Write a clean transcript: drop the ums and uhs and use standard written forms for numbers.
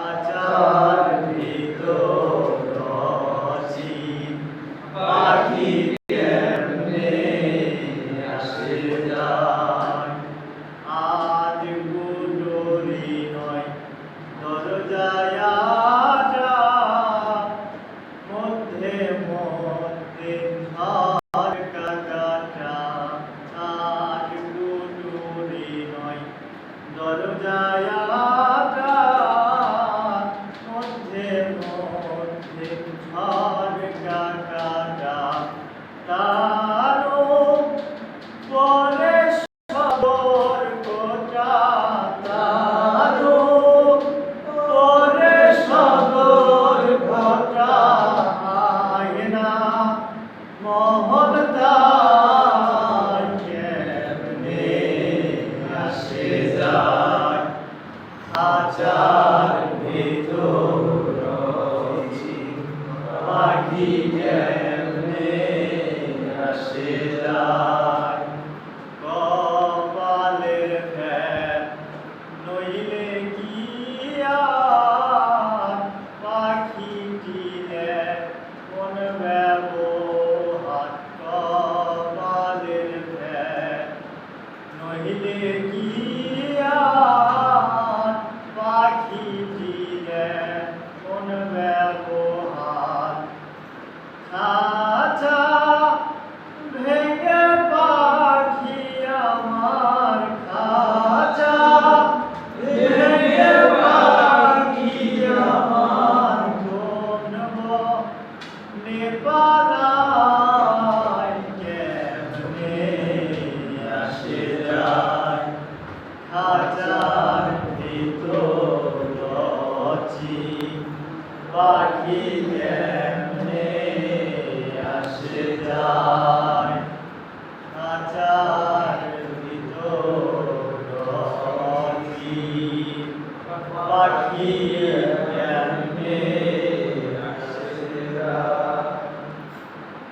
আচার ভিতর রচি পাখি কেমনে আসে যায় আজ গুডরি নয় দরজায় আটা মধ্যে মধ্যে ঝড় কাকাটা আজ গুডরি নয় দরজায় আটা মধ্যে মধ্যে ঝড় কাকাটা তারও পরে সবর কোটা তারও পরে সবর কোটা আয়না মহলতায় কেমনে আসে যায় আচার ভিতর রচি পাখি কেমনে আসে যায় কপালের ফের নইলে কি আর পাখিটিরে কোন ব্যবহার কপালের ফের নইলে কি আর পাখিটিরে কোন ব্যবহার খাঁচা ভেঙে পাখি আমার খাঁচা ভেঙে পাখি আমার কোন নেপালায় কেমনে আসে যায় খাঁচার ভিতর রচি পাখি কেমনে আসে যায় খাঁচার ভিতর রচি পাখি